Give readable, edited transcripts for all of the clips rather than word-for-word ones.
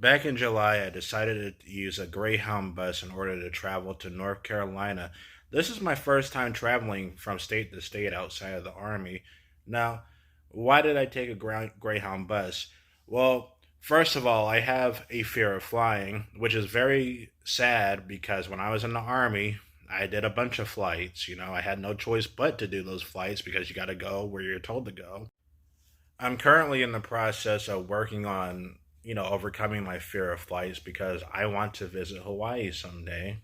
Back in July, I decided to use a Greyhound bus in order to travel to North Carolina. This is my first time traveling from state to state outside of the Army. Now, why did I take a Greyhound bus? Well, first of all, I have a fear of flying, which is very sad because when I was in the Army, I did a bunch of flights. I had no choice but to do those flights because you got to go where you're told to go. I'm currently in the process of working on, overcoming my fear of flights because I want to visit Hawaii someday.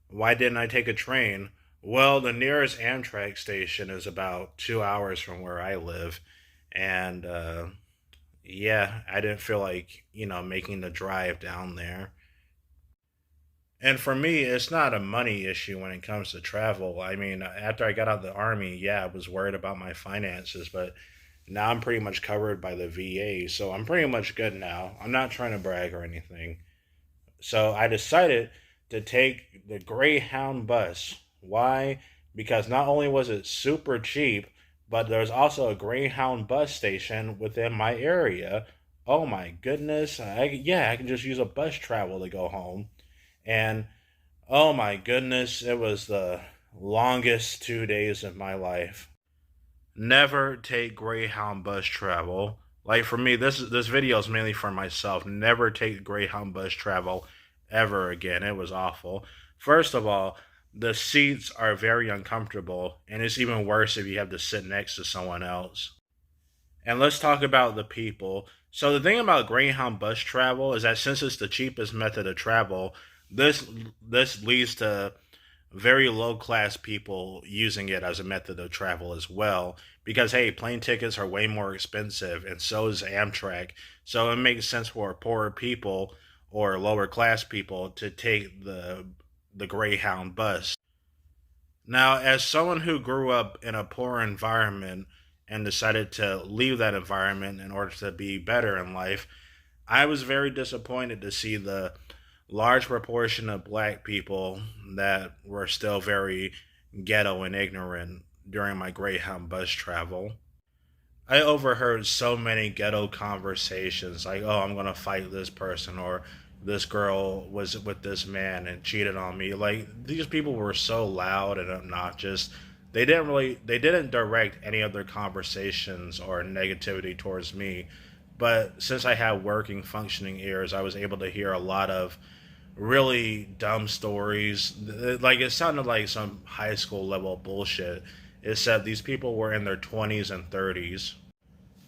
Why didn't I take a train? Well, the nearest Amtrak station is about 2 hours from where I live. And yeah, I didn't feel like, making the drive down there. And for me, it's not a money issue when it comes to travel. I mean, after I got out of the army, yeah, I was worried about my finances, but now I'm pretty much covered by the VA, so I'm pretty much good now. I'm not trying to brag or anything. So I decided to take the Greyhound bus. Why? Because not only was it super cheap, but there's also a Greyhound bus station within my area. Oh my goodness. I can just use a bus travel to go home. And oh my goodness, it was the longest 2 days of my life. Never take Greyhound bus travel. Like for me, this video is mainly for myself. Never take Greyhound bus travel ever again. It was awful. First of all, the seats are very uncomfortable, and it's even worse if you have to sit next to someone else. And let's talk about the people. So the thing about Greyhound bus travel is that since it's the cheapest method of travel, this this leads to very low class people using it as a method of travel as well. Because hey, plane tickets are way more expensive, and so is Amtrak. So it makes sense for poorer people or lower class people to take the Greyhound bus. Now, as someone who grew up in a poor environment and decided to leave that environment in order to be better in life, I was very disappointed to see the large proportion of black people that were still very ghetto and ignorant during my Greyhound bus travel. I overheard so many ghetto conversations like, oh, I'm going to fight this person, or this girl was with this man and cheated on me. Like, these people were so loud and obnoxious. They didn't direct any of their conversations or negativity towards me. But since I have working, functioning ears, I was able to hear a lot of really dumb stories. Like it sounded like some high school level bullshit. It said these people were in their 20s and 30s.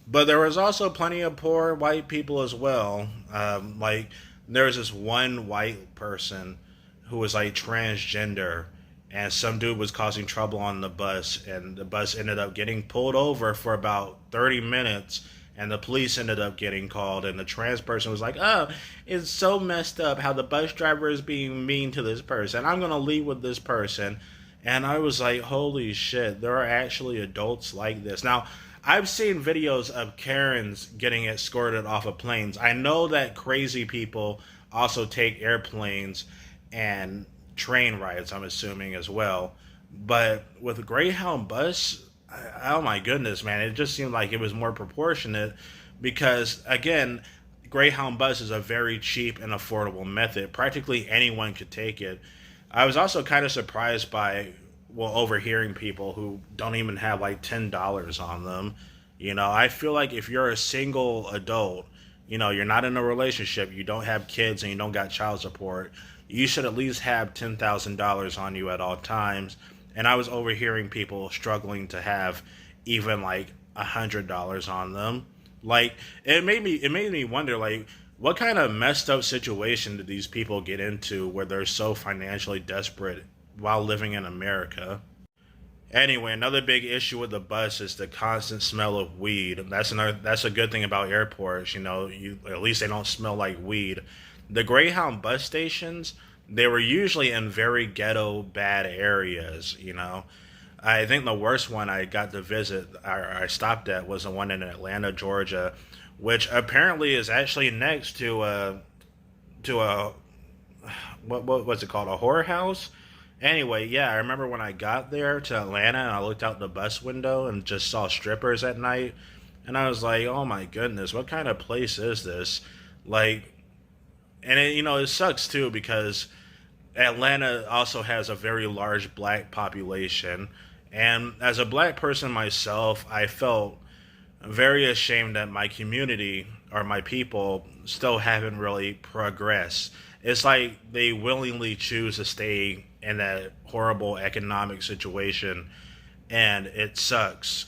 But there was also plenty of poor white people as well. Like there was this one white person who was like transgender, and some dude was causing trouble on the bus, and the bus ended up getting pulled over for about 30 minutes, and the police ended up getting called, and the trans person was like, oh, it's so messed up how the bus driver is being mean to this person. I'm going to leave with this person. And I was like, holy shit, there are actually adults like this. Now, I've seen videos of Karens getting escorted off of planes. I know that crazy people also take airplanes and train rides, I'm assuming, as well. But with Greyhound bus, oh my goodness, man, it just seemed like it was more proportionate because, again, Greyhound bus is a very cheap and affordable method. Practically anyone could take it. I was also kind of surprised by, well, overhearing people who don't even have like $10 on them. I feel like if you're a single adult, you're not in a relationship, you don't have kids, and you don't got child support, you should at least have $10,000 on you at all times. And I was overhearing people struggling to have even like $100 on them. Like it made me wonder, like, what kind of messed up situation did these people get into where they're so financially desperate while living in America? Anyway, another big issue with the bus is the constant smell of weed. That's a good thing about airports. You at least they don't smell like weed. The Greyhound bus stations, they were usually in very ghetto bad areas. I think the worst one I got to visit, or I stopped at, was the one in Atlanta, Georgia, which apparently is actually next to a what was it called, a horror house. Anyway, yeah, I remember when I got there to Atlanta and I looked out the bus window and just saw strippers at night, and I was like, oh my goodness, what kind of place is this? Like, And it sucks too because Atlanta also has a very large black population. And as a black person myself, I felt very ashamed that my community or my people still haven't really progressed. It's like they willingly choose to stay in that horrible economic situation, and it sucks.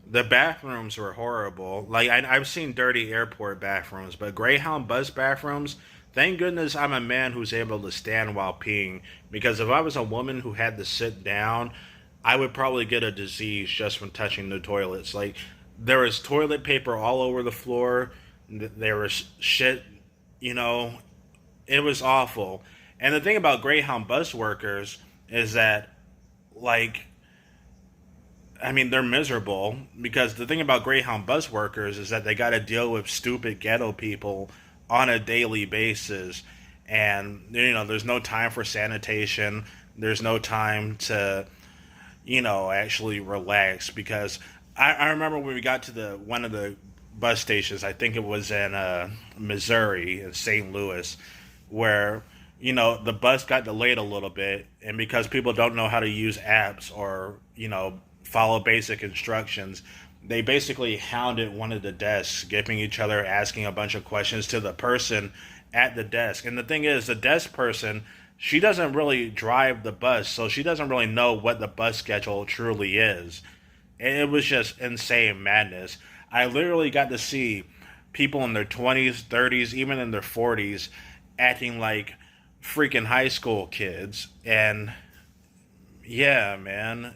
The bathrooms were horrible. Like I've seen dirty airport bathrooms, but Greyhound bus bathrooms. Thank goodness I'm a man who's able to stand while peeing. Because if I was a woman who had to sit down, I would probably get a disease just from touching the toilets. Like there was toilet paper all over the floor. There was shit. You know, it was awful. And the thing about Greyhound bus workers is that, like, I mean, they're miserable because the thing about Greyhound bus workers is that they got to deal with stupid ghetto people on a daily basis. And, there's no time for sanitation. There's no time to, actually relax because I remember when we got to the one of the bus stations, I think it was in Missouri, in St. Louis, where the bus got delayed a little bit, and because people don't know how to use apps or follow basic instructions, they basically hounded one of the desks, giving each other, asking a bunch of questions to the person at the desk. And the thing is, the desk person, she doesn't really drive the bus, so she doesn't really know what the bus schedule truly is. And it was just insane madness. I literally got to see people in their 20s, 30s, even in their 40s acting like freaking high school kids. And yeah, man,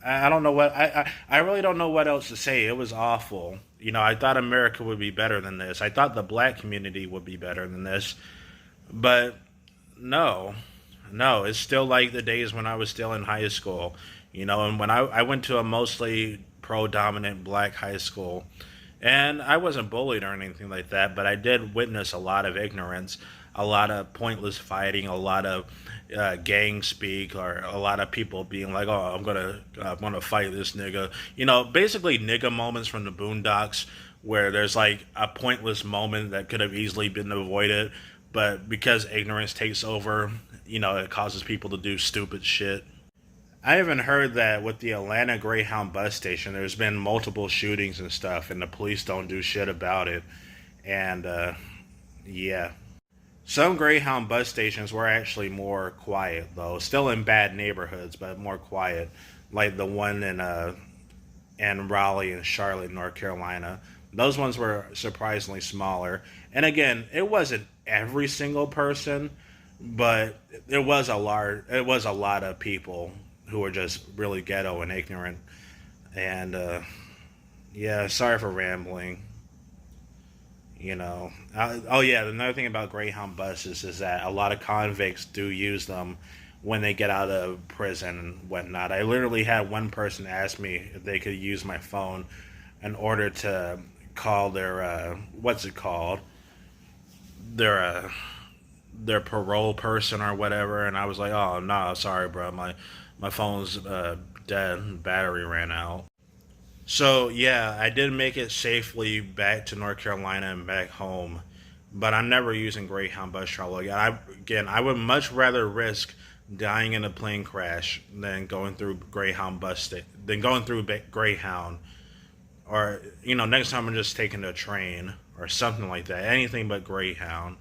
I don't know I really don't know what else to say. It was awful. I thought America would be better than this. I thought the black community would be better than this. But no, no, it's still like the days when I was still in high school. And when I went to a mostly pro dominant black high school, and I wasn't bullied or anything like that, but I did witness a lot of ignorance, a lot of pointless fighting, a lot of gang speak, or a lot of people being like, "Oh, I'm gonna fight this nigga." Basically nigga moments from the Boondocks, where there's like a pointless moment that could have easily been avoided, but because ignorance takes over, it causes people to do stupid shit. I even heard that with the Atlanta Greyhound bus station, there's been multiple shootings and stuff, and the police don't do shit about it. And yeah, some Greyhound bus stations were actually more quiet, though. Still in bad neighborhoods, but more quiet, like the one in Raleigh and Charlotte, North Carolina. Those ones were surprisingly smaller. And again, it wasn't every single person, but it was a lot of people who were just really ghetto and ignorant. And yeah, sorry for rambling. Oh yeah, another thing about Greyhound buses is that a lot of convicts do use them when they get out of prison and whatnot. I literally had one person ask me if they could use my phone in order to call their what's it called, their their parole person or whatever, and I was like, oh no, sorry, bro, my phone's dead, battery ran out. So yeah, I did make it safely back to North Carolina and back home, but I'm never using Greyhound bus travel again. I would much rather risk dying in a plane crash than going through Greyhound, or next time I'm just taking a train or something like that. Anything but Greyhound,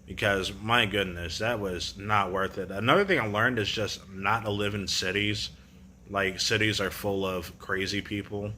because my goodness, that was not worth it. Another thing I learned is just not to live in cities. Like cities are full of crazy people,